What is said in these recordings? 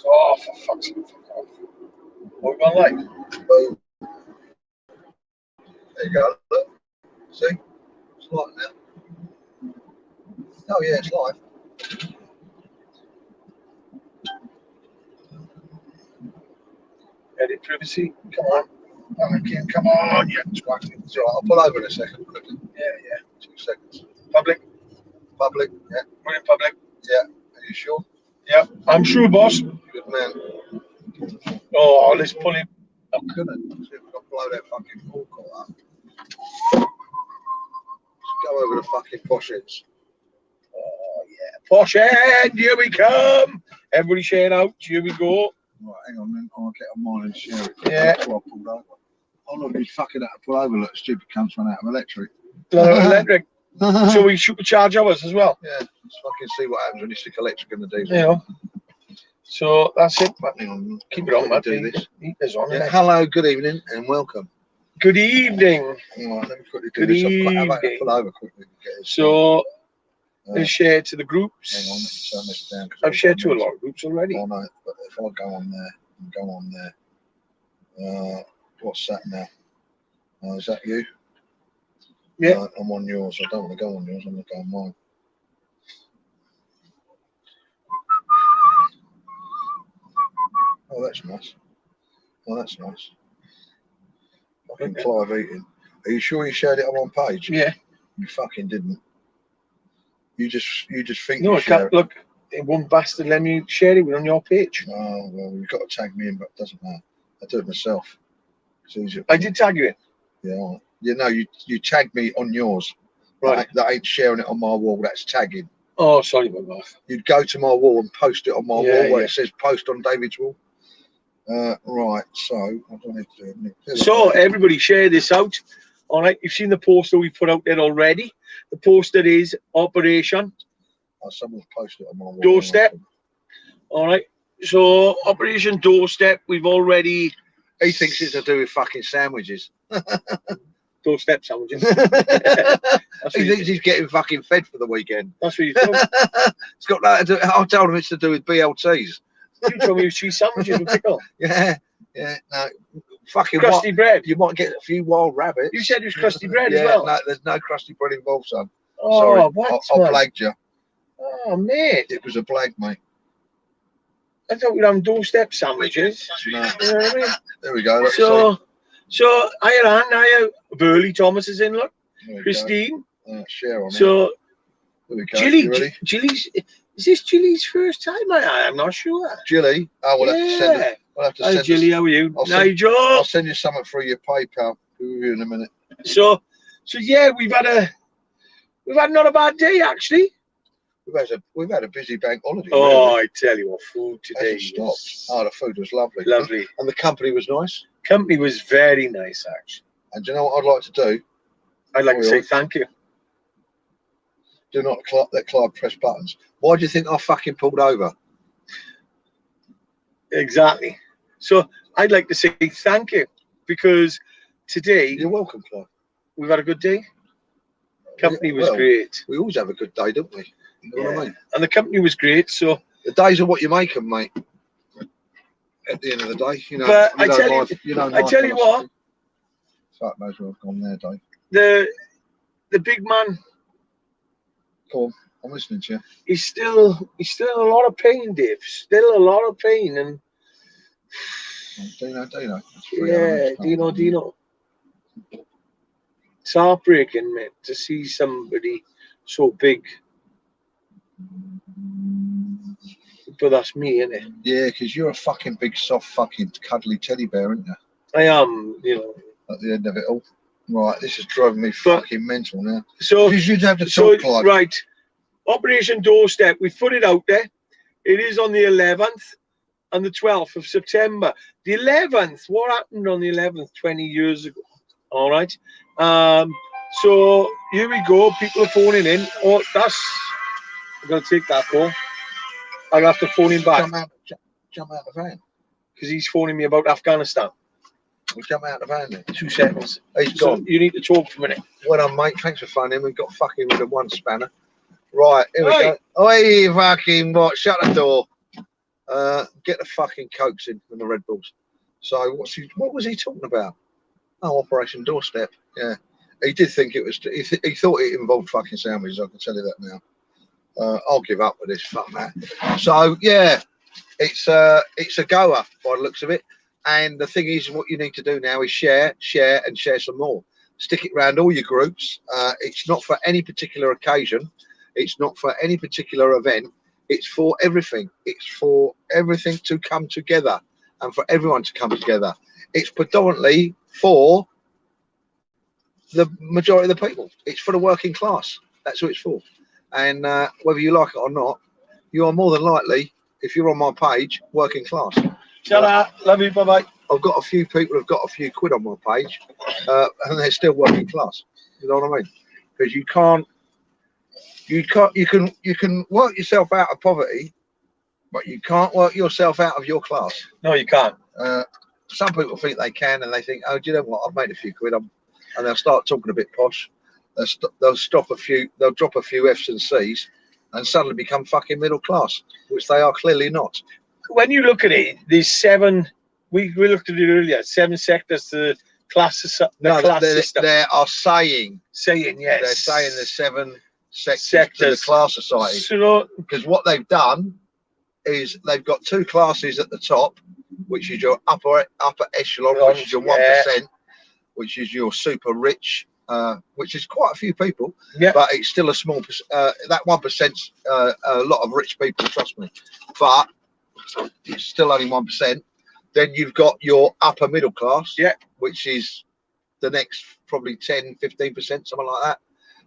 Oh, for fuck's sake. What we gone live? Boom. There you go. Look. See? It's live now. Oh, yeah, it's live. Edit privacy. Come on. Again, come on, you twat. It's all right. I'll pull over in a second quickly. Yeah. 2 seconds. Public. Yeah. We're in public. Yeah. Are you sure? Yeah. I'm sure, boss. Good man. Oh, let's pull him. I'm gonna see if we can blow that fucking forecourt up. Let's go over the fucking posh ends. Oh, yeah. Posh end, here we come. Everybody share out. Here we go. Right, hang on then. I'll get on mine and share it. Yeah. That's why I pulled over. Oh, look, he's fucking out to pull over. Look, stupid cunts run out of electric. Electric. So we supercharge ours as well. Yeah, let's fucking see what happens when you stick electric in the diesel. Yeah. So that's it. But hang on. Keep it on, mate. Do this. It's on. Yeah. Hello, good evening, and welcome. Good evening. All right, let me quickly do Good this. evening. How about I pull over quickly? So let's share to the groups. Hang on, let's turn this down. I've shared to a lot of groups already. Oh no, but if I go on there and go on there, what's that now? Is that you? Yeah. I'm on yours. I don't want to go on yours. I'm going to go on mine. Oh, that's nice. Oh, that's nice. Fucking Clive eating. Are you sure you shared it on one page? Yeah. You fucking didn't. You just think. No, you I can't. Look, one bastard let me share it on your page. Oh well, you've got to tag me in, but it doesn't matter. I do it myself. It's easier. I did tag you in. Yeah. All right. You know, you tagged me on yours. Right. That ain't sharing it on my wall. That's tagging. Oh, sorry, my God. You'd go to my wall and post it on my wall where it says post on David's wall. Right. So what do I need to do? So everybody share this out. All right. You've seen the poster we put out there already. The poster is Operation Someone's posted it on my wall. Doorstep. All right. So Operation Doorstep. We've already. He thinks it's to do with fucking sandwiches. Doorstep sandwiches. He thinks he's getting fucking fed for the weekend. That's what you told me. It's got nothing to do. I told him it's to do with BLTs. You told me it was cheese sandwiches with pickle. Yeah. No. Fucking Crusty bread. You might get a few wild rabbits. You said it was crusty bread as well. No, there's no crusty bread involved, son. Oh, sorry. what? I blagged you. Oh, mate. It was a blag, mate. I thought we'd have doorstep sandwiches. No. You know what I mean? There we go. So hiya, Burley Thomas is in, look. Christine. Share on so, it. There we go. Gilly's, is this Gilly's first time? I'm not sure. Gilly? Oh, we'll have to send it. We'll have to Hi, send Gilly, how are you? Nigel. I'll send you something through your PayPal in a minute. So yeah, we've had not a bad day, actually. We've had a busy bank holiday. Oh, really. I tell you what, food today stopped. Oh, the food was lovely. Lovely. And the company was nice. Company was very nice, actually. And do you know what I'd like to do? I'd like to say thank you. Do not let Clive press buttons. Why do you think I fucking pulled over? Exactly. So I'd like to say thank you because today. You're welcome, Clive. We've had a good day. Company was great. We always have a good day, don't we? You know what I mean? And the company was great. So the days are what you make them, mate. At the end of the day, you know. But I tell you what. Fuck knows where I've gone there, Dave. The big man. Go on, I'm listening to you. He's still in a lot of pain, Dave. Still a lot of pain, and Dino. Yeah, Dino. It's heartbreaking, mate, to see somebody so big. But that's me, isn't it? Yeah, because you're a fucking big, soft, fucking cuddly teddy bear, aren't you? I am, you know. At the end of it all. Right, this is driving me fucking mental now. So you'd have to talk, Clive. Right. Operation Doorstep, we put it out there. It is on the 11th and the 12th of September. The 11th, what happened on the 11th 20 years ago? All right. So here we go. People are phoning in. Oh, I'm going to take that call. I'll have to phone him back. Jump out the van. Because he's phoning me about Afghanistan. We'll jump out the van then. 2 seconds. He's gone. You need to talk for a minute. Well done, mate. Thanks for phoning. We've got fucking rid of one spanner. Right, here we Oi. go. Oi, fucking what? Shut the door. Get the fucking Cokes in and the Red Bulls. So what was he talking about? Oh, Operation Doorstep. Yeah, he did think it was. He thought it involved fucking sandwiches. I can tell you that now. I'll give up with this. Fuck that. So yeah, it's a goer by the looks of it. And the thing is, what you need to do now is share, and share some more. Stick it around all your groups. It's not for any particular occasion. It's not for any particular event. It's for everything. It's for everything to come together and for everyone to come together. It's predominantly for the majority of the people. It's for the working class. That's who it's for. And whether you like it or not, you are more than likely, if you're on my page, working class. Shut up. Love you. Bye-bye. I've got a few people who've got a few quid on my page, and they're still working class. You know what I mean? Because you can work yourself out of poverty, but you can't work yourself out of your class. No, you can't. Some people think they can, and they think, oh, do you know what? I've made a few quid, and they'll start talking a bit posh. They'll drop a few F's and C's, and suddenly become fucking middle class, which they are clearly not. When you look at it, there's 7. We looked at it earlier. 7 sectors to class system. They are saying Yes. They're saying there's 7 sectors to the class society. So, because what they've done is they've got 2 classes at the top, which is your upper echelon, which is your 1%, which is your super rich, which is quite a few people, but it's still a small. That 1%'s a lot of rich people, trust me, but it's still only 1%. Then you've got your upper middle class, which is the next probably 10-15%, something like that,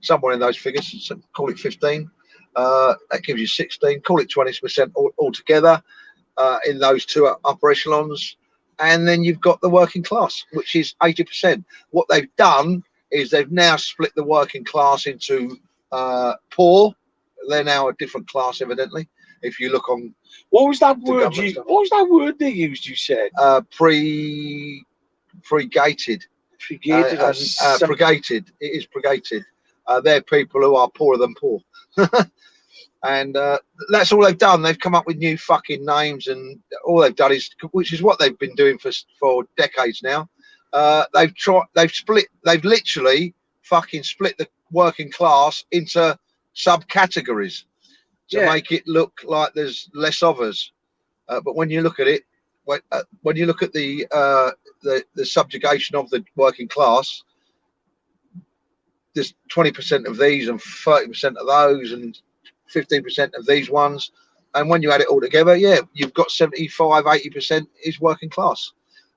somewhere in those figures. So call it 15. That gives you 16. Call it 20% altogether in those 2 upper echelons. And then you've got the working class, which is 80%. What they've done is they've now split the working class into poor. They're now a different class, evidently. If you look on, what was that word? What was that word they used? You said pregated. Pregated. It is pregated. They're people who are poorer than poor. And that's all they've done. They've come up with new fucking names, and all they've done is, which is what they've been doing for decades now. They've literally fucking split the working class into subcategories to make it look like there's less of us. But when you look at it, when you look at the subjugation of the working class, there's 20% of these and 30% of those and 15% of these ones, and when you add it all together, you've got 75-80% is working class.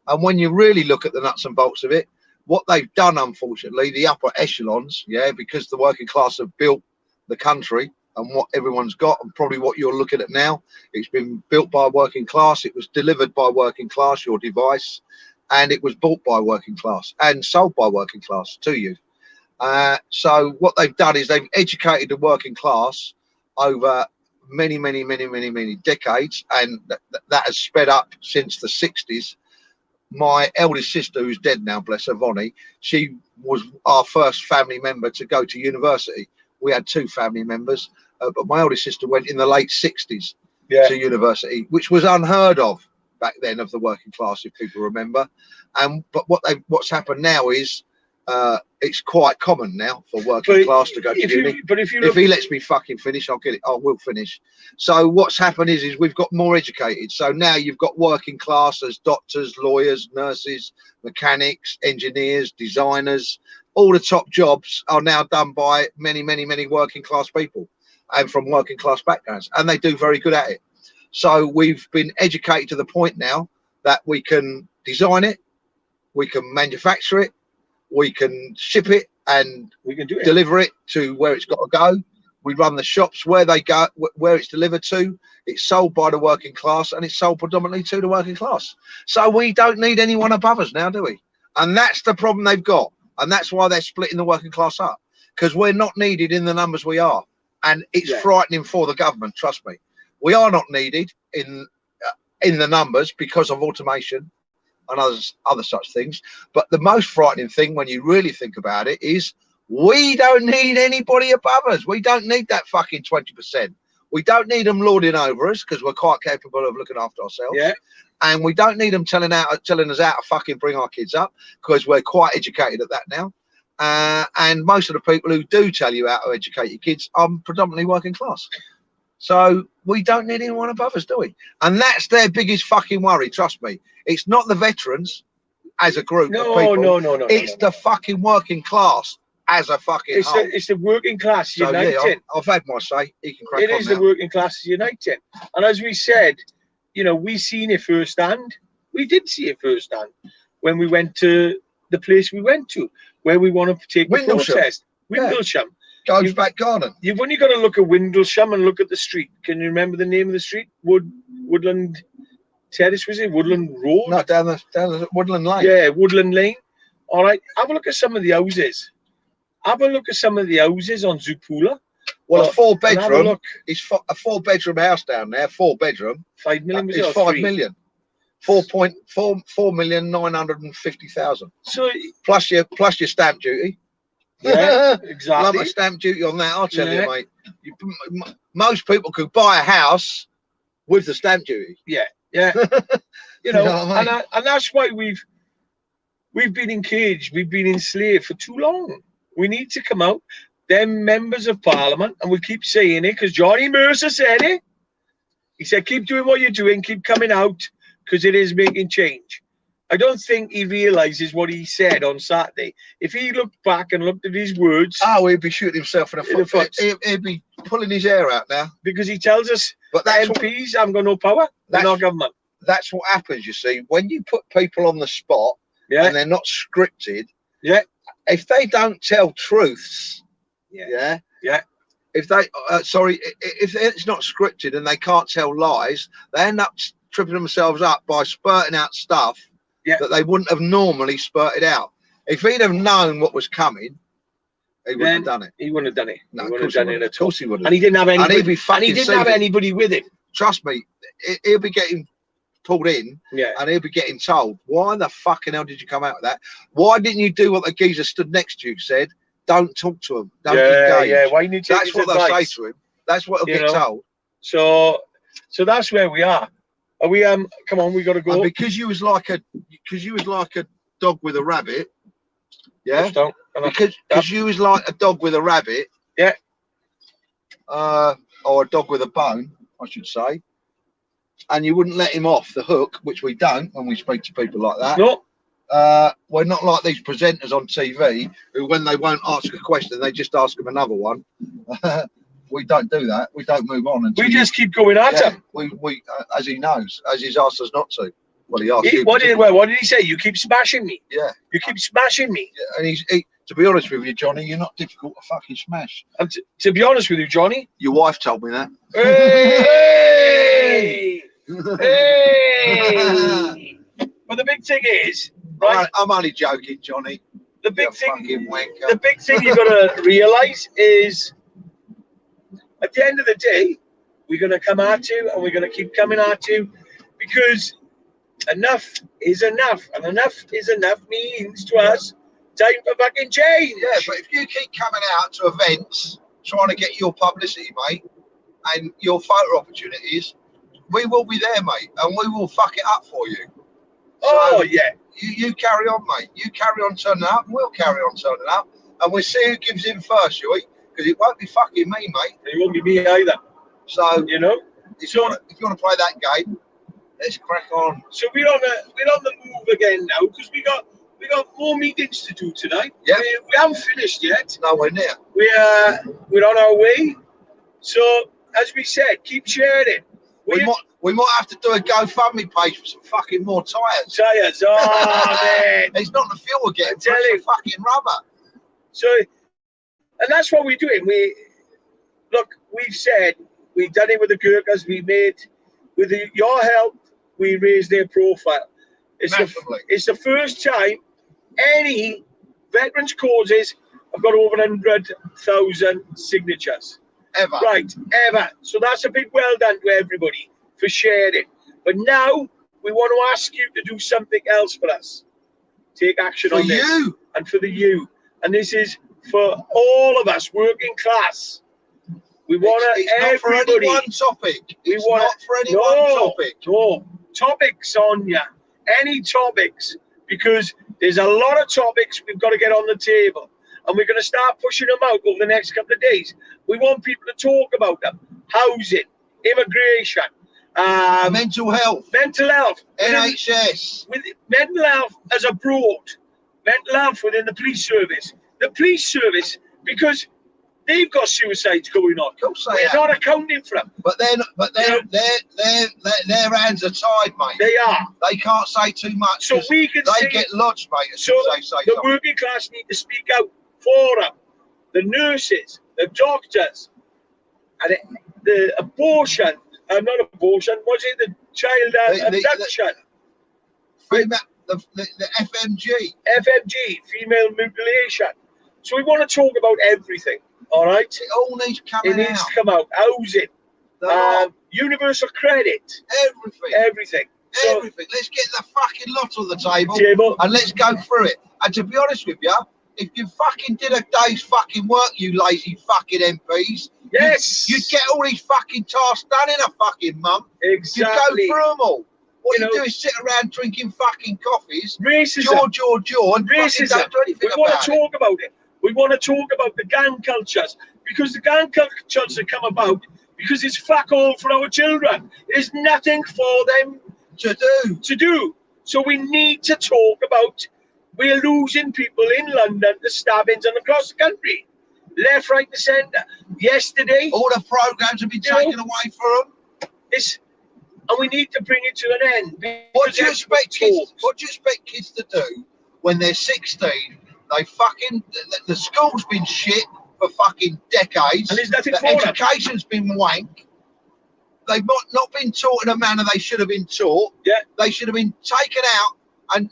And when you really look at the nuts and bolts of it, what they've done, unfortunately, the upper echelons, because the working class have built the country and what everyone's got, and probably what you're looking at now, it's been built by working class, it was delivered by working class, your device, and it was bought by working class and sold by working class to you. So what they've done is they've educated the working class over many decades, and that has sped up since the 60s. My eldest sister, who's dead now, bless her, Vonnie, she was our first family member to go to university. We had 2 family members, but my eldest sister went in the late 60s to university, which was unheard of back then of the working class, if people remember. But what's happened now is it's quite common now for working class to go to uni. If he lets me fucking finish, I'll get it. I will finish. So what's happened is we've got more educated. So now you've got working class as doctors, lawyers, nurses, mechanics, engineers, designers. All the top jobs are now done by many working class people and from working class backgrounds, and they do very good at it. So we've been educated to the point now that we can design it, we can manufacture it, we can ship it, and we can deliver it to where it's got to go. We run the shops where they go, where it's delivered to. It's sold by the working class, and it's sold predominantly to the working class. So we don't need anyone above us now, do we? And that's the problem they've got, and that's why they're splitting the working class up, because we're not needed in the numbers we are, and it's frightening for the government. Trust me, we are not needed in the numbers because of automation and other such things. But the most frightening thing, when you really think about it, is We don't need anybody above us. We don't need that fucking 20%. We don't need them lording over us because we're quite capable of looking after ourselves. Yeah. And we don't need them telling us how to fucking bring our kids up because we're quite educated at that now. And most of the people who do tell you how to educate your kids are predominantly working class. So we don't need anyone above us, do we? And that's their biggest fucking worry, trust me. It's not the veterans as a group of people. No. It's the fucking working class as a fucking whole. It's the working class So, uniting. yeah, I've had my say. He can crack on. It is the working class uniting. And as we said, you know, we seen it firsthand. We did see it firsthand when we went to the place we went to, where we wanted to take the protest. Windlesham. Goes back garden. You've only got to look at Windlesham and look at the street. Can you remember the name of the street? Woodland Terrace, was it? Woodland Road? No, down the Woodland Lane. Yeah, Woodland Lane. All right. Have a look at some of the houses. Have a look at some of the houses on Zupula. Well, a 4-bedroom. It's a 4-bedroom house down there. 4-bedroom. 5 million. It's 5 million. 4,950,000. So plus your stamp duty. Yeah, exactly. Lump of stamp duty on that, I'll tell you, mate. Most people could buy a house with the stamp duty. Yeah. You know, and that's why we've been encaged, we've been enslaved for too long. We need to come out. Them members of Parliament, and we keep saying it because Johnny Mercer said it. He said, keep doing what you're doing, keep coming out, because it is making change. I don't think he realises what he said on Saturday. If he looked back and looked at his words... Oh, he'd be shooting himself in the foot. He'd be pulling his hair out now. Because he tells us, but MPs haven't got no power. They're not government. That's what happens, you see. When you put people on the spot and they're not scripted, if they don't tell truths, if they, if it's not scripted and they can't tell lies, they end up tripping themselves up by spurting out stuff that they wouldn't have normally spurted out. If he'd have known what was coming, he wouldn't have done it. He wouldn't have done it. No, he wouldn't have done it at all. Of course he wouldn't. And he didn't have anybody. And he didn't have anybody with him. Trust me, he'll be getting pulled in, and he'll be getting told, "Why the fucking hell did you come out with that? Why didn't you do what the geezer stood next to you said? Don't talk to him. Don't engage." Yeah. Why you That's what they'll say to him. That's what he'll get told. So that's where we are. Are we? Come on, we got to go. And because you was like a dog with a rabbit. Yeah. Because you was like a dog with a rabbit. Yeah. Or a dog with a bone, I should say. And you wouldn't let him off the hook, which we don't when we speak to people like that. No. We're not like these presenters on TV who, when they won't ask a question, they just ask them another one. We don't do that. We don't move on. We just keep going at him. We as he knows, as he's asked us not to. Well, he asked you. What did he say? You keep smashing me. Yeah. You keep smashing me. Yeah, and he, to be honest with you, Johnny, you're not difficult to fucking smash. And to be honest with you, Johnny. Your wife told me that. Hey! Hey! But the big thing is, right? I'm only joking, Johnny. The big thing you got to realise is, at the end of the day, we're going to come at you, and we're going to keep coming at you, because enough is enough, and enough is enough means to us time for fucking change. Yeah, but if you keep coming out to events trying to get your publicity, mate, and your photo opportunities, we will be there, mate, and we will fuck it up for you. Oh, yeah. You carry on, mate. You carry on turning up, and we'll carry on turning up, and we'll see who gives in first, shall we? Because it won't be fucking me, mate. It won't be me either. So, you know, if you want to play that game, let's crack on. So we're on the move again now, because we got more meetings to do tonight. Yeah. We haven't finished yet. Nowhere near. We're on our way. So as we said, keep sharing. We might have to do a GoFundMe page for some fucking more tyres. Tires, oh man. It's not the fuel again, it's the fucking rubber. So, and that's what we're doing. We've said, we've done it with the Gurkhas, we made, with your help, we raised their profile. It's the first time any veterans causes have got over 100,000 signatures. Ever. Right, ever. So that's a big well done to everybody for sharing. But now we want to ask you to do something else for us. Take action on this. For you. And for the you. And this is for all of us, working class. We want It's not for any everybody. one topic. We It's want not for any one topic. No topics on ya. Any topics, because there's a lot of topics we've got to get on the table, and we're going to start pushing them out over the next couple of days. We want people to talk about them: housing, immigration, Mental health, NHS, with mental health as a broad, mental health within the police service. The police service, because they've got suicides going on. Of course they We're have. not accounting for them. But their hands are tied, mate. They are. They can't say too much. So we can they get lodged, mate, as so soon as they say the something. working class need to speak out for them. The nurses, the doctors, and the abortion, not abortion, what's it, the child abduction. The FMG. FMG, female mutilation. So we want to talk about everything, all right? It all needs coming out. It needs to come out. Housing, universal credit. Everything. So, everything. Let's get the fucking lot on the table and let's go through it. And to be honest with you, if you fucking did a day's fucking work, you lazy fucking MPs, yes, you'd get all these fucking tasks done in a fucking month. Exactly. You'd go through them all. What you do is sit around drinking fucking coffees, racism, jaw, and racism. don't do anything We want to talk about it. We want to talk about the gang cultures, because the gang cultures have come about because it's fuck all for our children. There's nothing for them to do. So we need to talk about, we're losing people in London to stabbings and across the country, left, right, and centre. Yesterday, all the programs have been taken away from them. And we need to bring it to an end. What do you expect kids to do when they're 16? They fucking, the school's been shit for fucking decades. And there's nothing the for them. education's been wank. They've not been taught in a manner they should have been taught. Yeah. They should have been taken out, and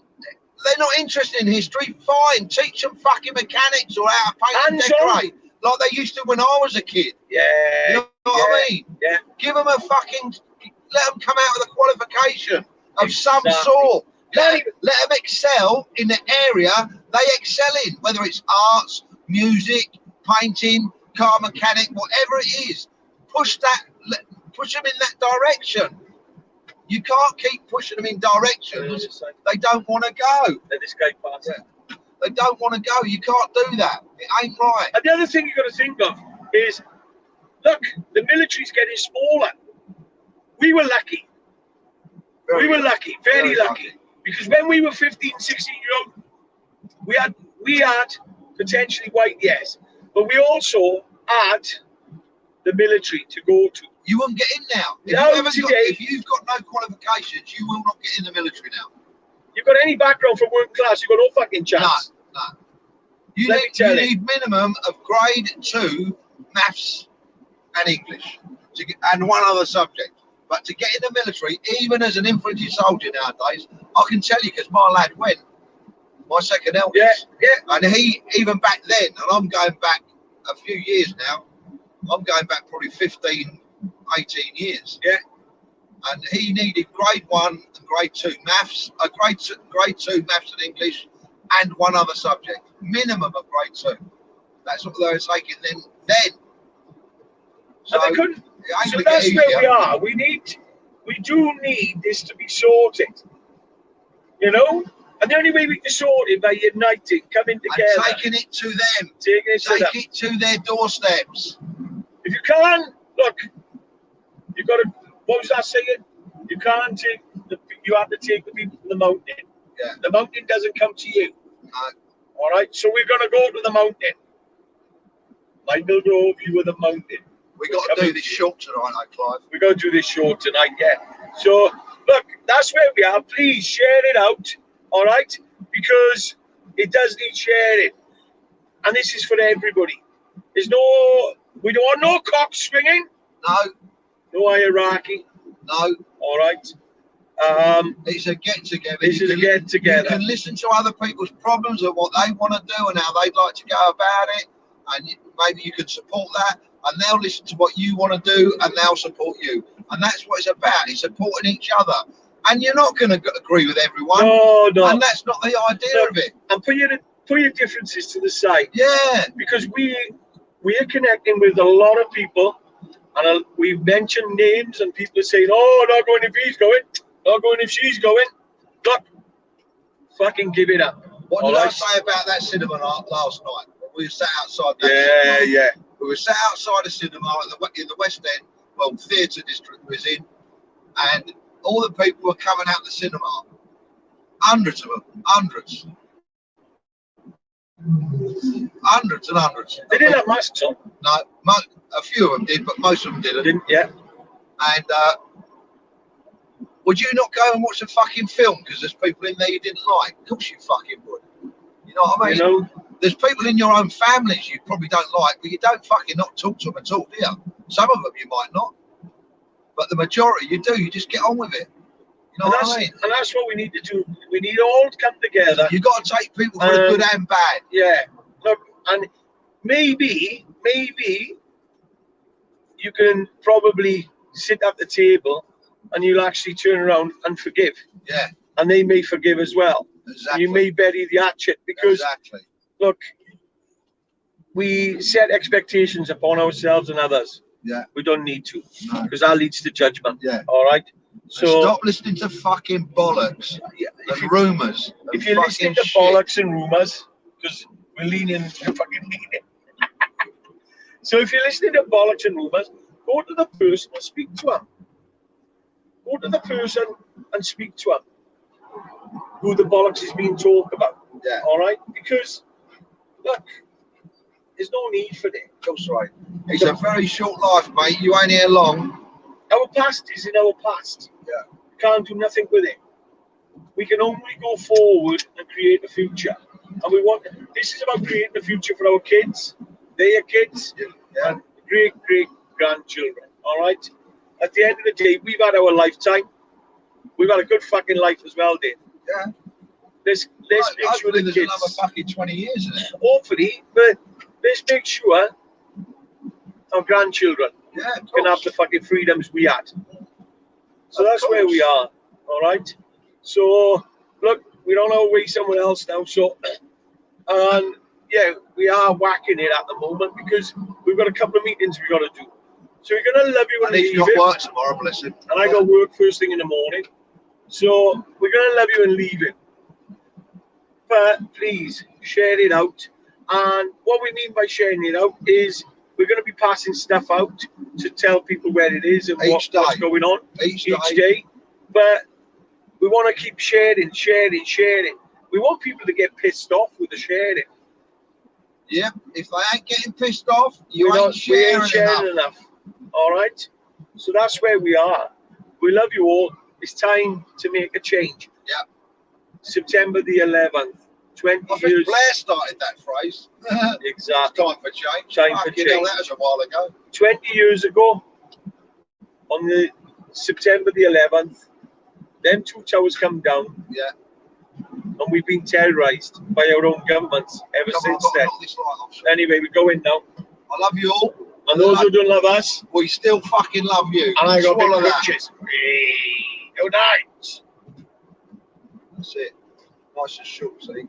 they're not interested in history. Fine, teach them fucking mechanics or how to paint and decorate, like they used to when I was a kid. Yeah. You know what I mean? Yeah. Give them a fucking, let them come out with a qualification of some sort. Let them excel in the area they excel in, whether it's arts, music, painting, car mechanic, whatever it is. Push them in that direction. You can't keep pushing them in directions they don't want to go. They don't want to go. You can't do that. It ain't right. And the other thing you've got to think of is, look, the military's getting smaller. We were lucky. Very lucky. Because when we were 15, 16-year-old, we had potentially white, yes, but we also had the military to go to. You won't get in now. If you've got no qualifications, you will not get in the military now. You've got any background from working class, you've got no fucking chance. No. You need minimum of grade 2 maths and English, and one other subject. But to get in the military, even as an infantry soldier nowadays, I can tell you, because my lad went, my second eldest, and he, even back then, and I'm going back a few years now, I'm going back probably 15, 18 years. Yeah. And he needed grade 1 and grade 2 maths, grade 2 maths and English, and one other subject, minimum of grade 2. That's what they were taking then. So they couldn't. So that's where we are. We do need this to be sorted. You know? And the only way we can sort it by uniting, coming together. And taking it to them. Take it to their doorsteps. If you can't, look, you've got to, what was that saying? You can't take, you have to take the people to the mountain. Yeah. The mountain doesn't come to you. No. All right? So we're going to go to the mountain. Michael drove you with the mountain. We got to do this short tonight, Clive. We got to do this short tonight, yeah. So, look, that's where we are. Please share it out, all right? Because it does need sharing. And this is for everybody. We don't want no cock swinging. No. No hierarchy. No. All right. It's a get-together. This is a get-together. You can listen to other people's problems and what they want to do and how they'd like to go about it. And maybe you can support that. And they'll listen to what you want to do and they'll support you. And that's what it's about. It's supporting each other. And you're not going to agree with everyone. No. And that's not the idea of it. And for you to put your differences to the side. Yeah. Because we're connecting with a lot of people, and we've mentioned names, and people are saying, "Oh, not going if he's going, not going if she's going." Look, fucking give it up. What did I say about that cinema last night? We were sat outside that cinema. Yeah. We were sat outside a cinema in the West End, well, theatre district was in, and all the people were coming out the cinema. Hundreds of them, hundreds. Hundreds and hundreds. They didn't have masks on. No, a few of them did, but most of them didn't. Yeah. And would you not go and watch a fucking film because there's people in there you didn't like? Of course you fucking would. You know what I mean? You know, there's people in your own families you probably don't like, but you don't fucking not talk to them at all, do you? Some of them you might not, but the majority you do. You just get on with it. You know what I mean? And that's what we need to do. We need all to come together. You got to take people for the good and bad. Yeah. Look, and maybe you can probably sit at the table and you'll actually turn around and forgive. Yeah. And they may forgive as well. Exactly. You may bury the hatchet because, look, we set expectations upon ourselves and others. Yeah. We don't need to, because that leads to judgment. Yeah. All right. So stop listening to fucking bollocks and rumours. If you're listening to bollocks and rumours, because we're leaning, so if you're listening to bollocks and rumours, go to the person and speak to them. Go to the person and speak to them. Who the bollocks is being talked about. Yeah. All right. Because look, there's no need for that. That's right. It's a very short life, mate. You ain't here long. Our past is in our past. Yeah. We can't do nothing with it. We can only go forward and create a future. And this is about creating a future for our kids, their kids, and great grandchildren. All right. At the end of the day, we've had our lifetime. We've had a good fucking life as well, Dave. Yeah. Let's make sure the there's kids. Another fucking 20 years in it. Hopefully, but let's make sure our grandchildren can have the fucking freedoms we had. So that's where we are. All right. So look, we're on our way somewhere else now. So, and yeah, we are whacking it at the moment because we've got a couple of meetings we got to do. So we're gonna love you and leave he's got it. work tomorrow, bless him. And I got work first thing in the morning. So we're gonna love you and leave it. But please share it out. And what we mean by sharing it out is we're going to be passing stuff out to tell people where it is and what's going on each day. But we want to keep sharing. We want people to get pissed off with the sharing. Yeah, if they ain't getting pissed off, we ain't sharing enough. All right? So that's where we are. We love you all. It's time to make a change. Yeah. September the 11th. 20 I think Blair started that phrase. Exactly. Time for change. Time for change. That was a while ago. 20 years ago, on the September the 11th, them two towers come down. Yeah. And we've been terrorised by our own governments ever since then. Anyway, we're going now. I love you all. And those who don't love us, we still fucking love you. And I got big pictures. Good night. That's it. Nice and short, see.